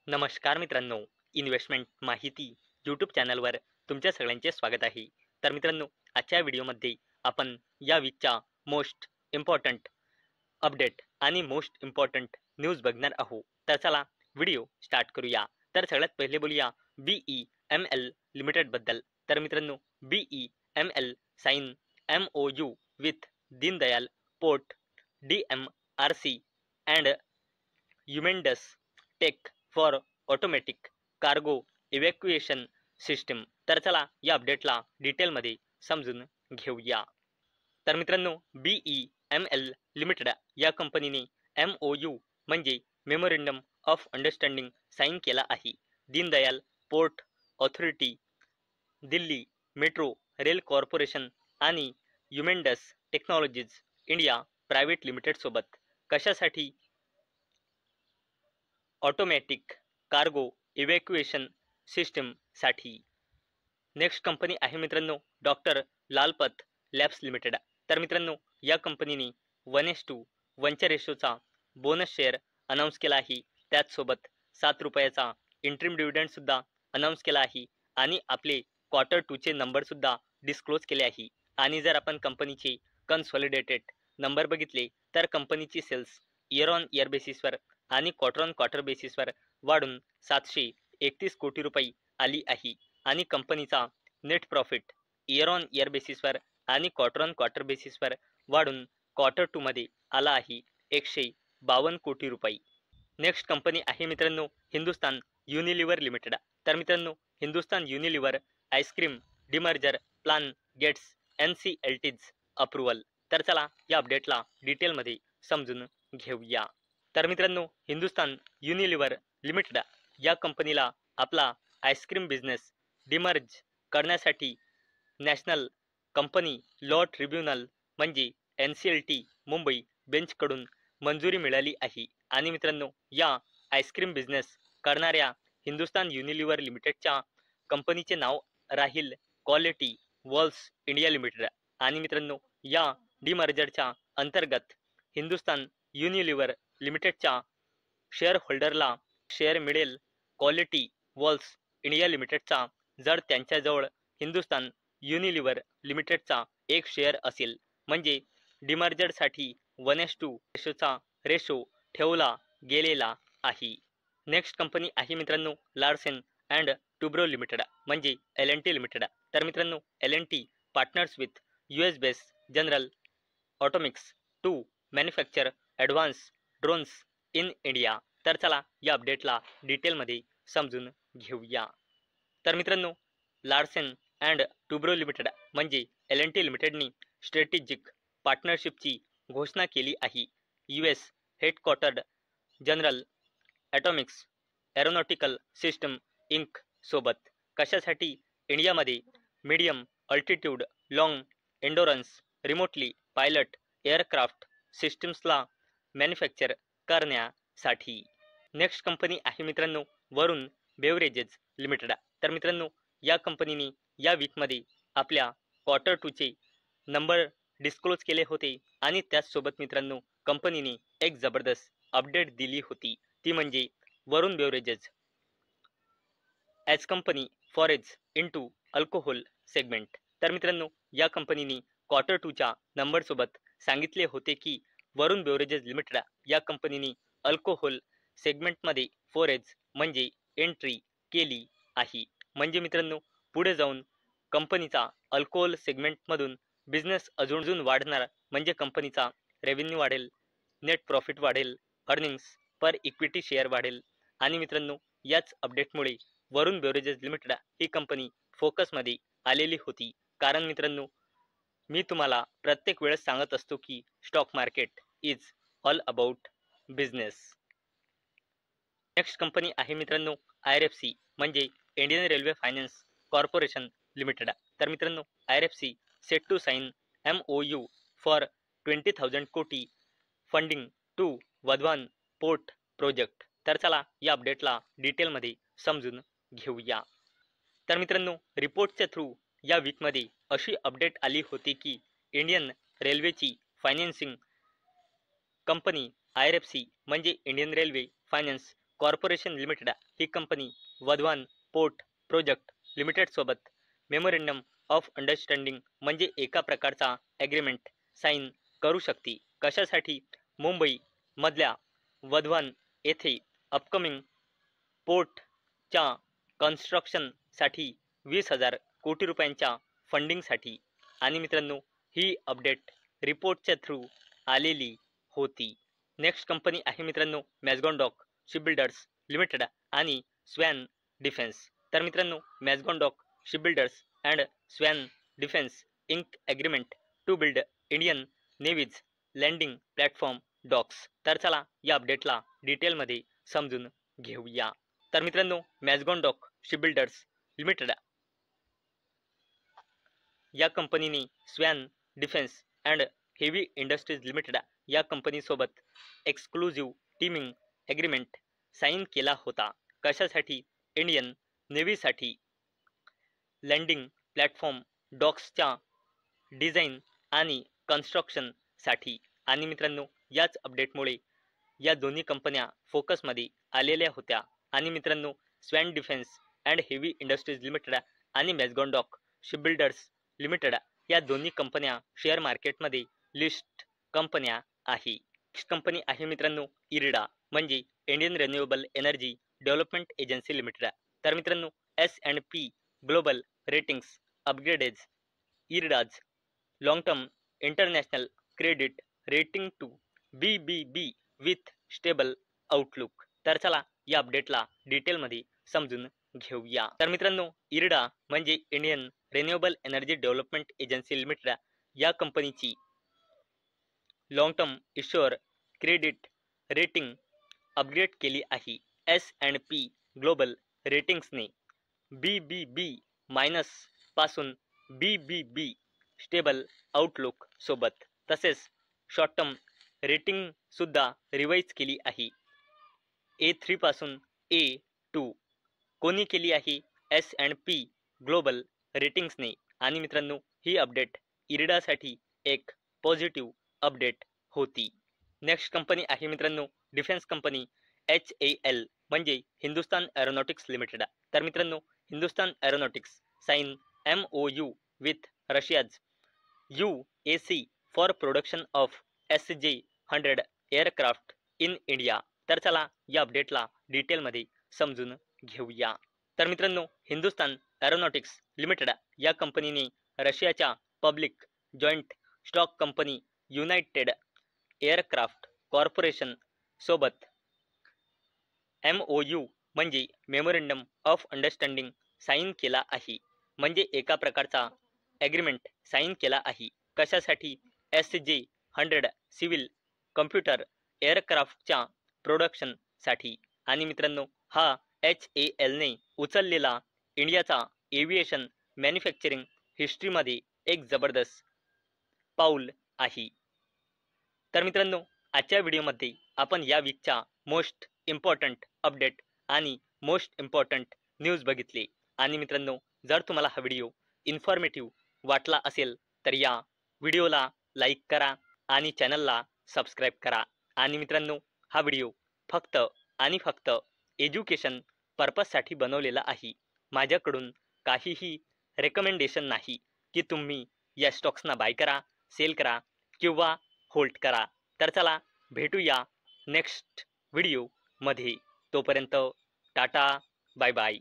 नमस्कार मित्रांनो, इन्व्हेस्टमेंट माहिती यूट्यूब चॅनलवर तुमच्या सगळ्यांचे स्वागत आहे. तर मित्रांनो, आजच्या व्हिडिओमध्ये आपण या वीकच्या मोस्ट इम्पॉर्टंट अपडेट आणि मोस्ट इम्पॉर्टंट न्यूज बघणार आहोत. तर चला व्हिडिओ स्टार्ट करूया. तर सगळ्यात पहिले बोलूया BEML लिमिटेडबद्दल. तर मित्रांनो, BEML sign MOU with Deendayal port DMRC and Humends tech for automatic cargo evacuation system. तर चला या अपडेटला डिटेलमध्ये समजून घेऊया. तर मित्रांनो, BEML लिमिटेड या कंपनीने MOU म्हणजे मेमोरेंडम ऑफ अंडरस्टँडिंग साइन केला आहे. Deendayal port authority, Delhi metro rail corporation आणि ह्युमेंडस टेक्नॉलॉजीज इंडिया प्रायव्हेट लिमिटेड सोबत. कशासाठी? ऑटोमॅटिक कार्गो इव्हॅक्युएशन सिस्टमसाठी. नेक्स्ट कंपनी आहे मित्रांनो डॉक्टर लालपत लॅब्स लिमिटेड. तर मित्रांनो, या कंपनीने 1:1च्या रेशोचा बोनस शेअर अनाऊन्स केला आहे. त्याचसोबत ₹7 इंटरिम डिव्हिडंड सुद्धा अनाऊन्स केला आहे आणि आपले क्वार्टर 2चे नंबर सुद्धा डिस्क्लोज केले आहे. आणि जर आपण कंपनीचे कन्सॉलिडेटेड नंबर बघितले तर कंपनीची सेल्स इयर ऑन इयर बेसिसवर आणि क्वार्टर ऑन क्वार्टर बेसिसवर वाढून ₹731 कोटी आली आहे. आणि कंपनीचा net profit year on year बेसिसवर आणि क्वार्टर ऑन क्वार्टर बेसिसवर वाढून क्वार्टर 2 मध्ये आला आहे ₹152 कोटी. नेक्स्ट कंपनी आहे मित्रांनो हिंदुस्तान युनिलिव्हर लिमिटेड. तर मित्रांनो, Hindustan Unilever ice cream demerger plan gets NCLT's approval. तर चला या अपडेटला डिटेलमध्ये समजून घेऊया. तर मित्रांनो, हिंदुस्तान युनिलिव्हर लिमिटेड या कंपनीला आपला आईस्क्रीम बिझनेस डिमर्ज करण्यासाठी नॅशनल कंपनी लॉ ट्रिब्युनल म्हणजे NCLT मुंबई बेंचकडून मंजुरी मिळाली आहे. आणि मित्रांनो, या आईस्क्रीम बिझनेस करणाऱ्या हिंदुस्तान युनिलिव्हर लिमिटेडच्या कंपनीचे नाव राहील क्वालिटी वॉल्स इंडिया लिमिटेड. आणि मित्रांनो, या डिमर्जरच्या अंतर्गत हिंदुस्तान युनिलिव्हर लिमिटेडच्या शेअर होल्डरला शेअर मिळेल क्वालिटी वॉल्स इंडिया लिमिटेडचा जर त्यांच्याजवळ हिंदुस्तान युनिलिव्हर लिमिटेडचा एक शेअर असेल. म्हणजे डिमर्जरसाठी 1:2 रेशो ठेवला गेलेला आहे. नेक्स्ट कंपनी आहे मित्रांनो लार्सन अँड टुब्रो लिमिटेड म्हणजे LNT लिमिटेड. तर मित्रांनो, LNT partners with US based General Atomics to manufacture advance drones in India. तर चला या अपडेटला डिटेलमध्ये समजून घेऊया. तर मित्रांनो, लार्सन अँड टुब्रो लिमिटेड म्हणजे LNT लिमिटेडनी स्ट्रॅटेजिक पार्टनरशिपची घोषणा केली आहे US headquartered General Atomics aeronautical system Inc सोबत. कशासाठी? इंडियामध्ये medium altitude long endurance remotely pilot aircraft सिस्टम्सला मॅन्युफॅक्चर करण्यासाठी. नेक्स्ट कंपनी आहे मित्रांनो वरुण बेवरेजेस लिमिटेड. तर मित्रांनो, या कंपनीने या वीकमध्ये आपल्या क्वार्टर 2चे नंबर डिस्क्लोज केले होते आणि त्याचसोबत मित्रांनो कंपनीने एक जबरदस्त अपडेट दिली होती. ती म्हणजे Varun beverages as company forays into alcohol segment. तर मित्रांनो, या कंपनीने क्वार्टर 2च्या नंबरसोबत सांगितले होते की वरुण बेवरेजेस लिमिटेड या कंपनीने अल्कोहोल सेगमेंटमध्ये फॉरेज म्हणजे एंट्री केली आहे. म्हणजे मित्रांनो, पुढे जाऊन कंपनीचा अल्कोहोल सेगमेंटमधून बिझनेस अजून वाढणार. म्हणजे कंपनीचा रेव्हेन्यू वाढेल, नेट प्रॉफिट वाढेल, अर्निंग्स पर इक्विटी शेअर वाढेल. आणि मित्रांनो, याच अपडेटमुळे वरुण बेवरेजेस लिमिटेड ही कंपनी फोकसमध्ये आलेली होती. कारण मित्रांनो, मी तुम्हाला प्रत्येक वेळेस सांगत असतो की stock market is all about business. Next company आहे मित्रांनो IRFC म्हणजे Indian railway finance corporation limited. तर मित्रांनो, IRFC set to sign MOU for 20,000 कोटी funding to Vadhavan port project. तर चला या अपडेटला डिटेलमध्ये समजून घेऊया. तर मित्रांनो, रिपोर्टच्या थ्रू या वीकमध्ये अशी अपडेट आली होती की इंडियन रेल्वेची फायनान्सिंग कंपनी IRFC म्हणजे Indian railway finance corporation limited ही कंपनी वधवान पोर्ट प्रोजेक्ट लिमिटेड सोबत मेमोरेंडम ऑफ अंडरस्टँडिंग म्हणजे एका प्रकारचा ॲग्रीमेंट साईन करू शकते. कशासाठी? मुंबई मधल्या वधवान येथे अपकमिंग पोर्टच्या कन्स्ट्रक्शनसाठी 20,000 कोटी रुपयांच्या फंडिंगसाठी. आणि मित्रांनो, ही अपडेट रिपोर्टच्या थ्रू आलेली होती. नेक्स्ट कंपनी आहे मित्रांनो मॅझगॉन डॉक शिपबिल्डर्स लिमिटेड आणि स्वॅन डिफेन्स. तर मित्रांनो, Mazagon dock shipbuilders and Swan defence ink agreement to build Indian navy's landing platform docks. तर चला या अपडेटला डिटेलमध्ये समजून घेऊया. तर मित्रांनो, मॅझगॉन डॉक शिपबिल्डर्स लिमिटेड या कंपनीने Swan defence and heavy industries limited या कंपनीसोबत एक्सक्लुझिव्ह टीमिंग ॲग्रीमेंट साईन केला होता. कशासाठी? इंडियन नेव्हीसाठी लँडिंग प्लॅटफॉर्म डॉक्सच्या डिझाईन आणि कन्स्ट्रक्शनसाठी. आणि मित्रांनो, याच अपडेटमुळे या दोन्ही कंपन्या फोकसमध्ये आलेल्या होत्या. आणि मित्रांनो, Swan defence and heavy industries limited आणि मॅझगॉन डॉक शिपबिल्डर्स लिमिटेड या दोन्ही कंपन्या शेअर मार्केटमध्ये लिस्ट कंपन्या आहे. नेक्स्ट कंपनी आहे मित्रांनो इरिडा म्हणजे Indian renewable energy development agency limited. तर मित्रांनो, S&P global ratings upgrades IREDA's long term international credit rating to BBB with stable outlook. तर चला या अपडेटला डिटेलमध्ये समजून घेऊया. तर मित्रांनो, इरिडा म्हणजे Indian renewable energy development agency limited या कंपनीची long term issuer credit rating upgrade केली आहे. S&P ग्लोबल रेटिंग्सने BBB मायनस पासून BBB स्टेबल आउटलुक सोबत तसेच शॉर्ट टर्म रेटिंग सुद्धा रिवाइज केली आहे. A3 पासून A2 कोणी केली आहे? S&P global रेटिंग्सने. आणि मित्रांनो, ही अपडेट इरिडासाठी एक पॉझिटिव्ह अपडेट होती. नेक्स्ट कंपनी आहे मित्रांनो डिफेन्स कंपनी HAL म्हणजे हिंदुस्तान एरोनॉटिक्स लिमिटेड. तर मित्रांनो, Hindustan aeronautics sign MOU with Russia's UAC for production of SJ-100 aircraft in India. तर चला या अपडेटला डिटेलमध्ये समजून घेऊया. तर मित्रांनो, हिंदुस्तान एरोनॉटिक्स लिमिटेड या कंपनीने रशियाच्या public joint stock company United aircraft corporation सोबत MOU म्हणजे मेमोरेंडम ऑफ अंडरस्टँडिंग साईन केला आहे. म्हणजे एका प्रकारचा ॲग्रीमेंट साईन केला आहे. कशासाठी? SJ-100 civil computer एअरक्राफ्टच्या प्रोडक्शनसाठी. आणि मित्रांनो, हा HALने उचललेला इंडियाचा एव्हिएशन मॅन्युफॅक्चरिंग हिस्ट्रीमध्ये एक जबरदस्त पाऊल आहे. तर मित्रांनो, आजच्या व्हिडिओमध्ये आपण या वीकच्या मोस्ट इम्पॉर्टंट अपडेट आणि मोस्ट इम्पॉर्टंट न्यूज बघितले. आणि मित्रांनो, जर तुम्हाला हा व्हिडिओ इन्फॉर्मेटिव्ह वाटला असेल तर या व्हिडिओला लाईक करा आणि चॅनलला सबस्क्राईब करा. आणि मित्रांनो, हा व्हिडिओ फक्त आणि फक्त एज्युकेशन पर्पजसाठी बनवलेला आहे. माझ्याकडून काहीही रेकमेंडेशन नाही की तुम्ही या स्टॉक्सना बाय करा, सेल करा किंवा होल्ड करा. तर चला भेटूया नेक्स्ट व्हिडिओमध्ये. तोपर्यंत टाटा, बाय बाय.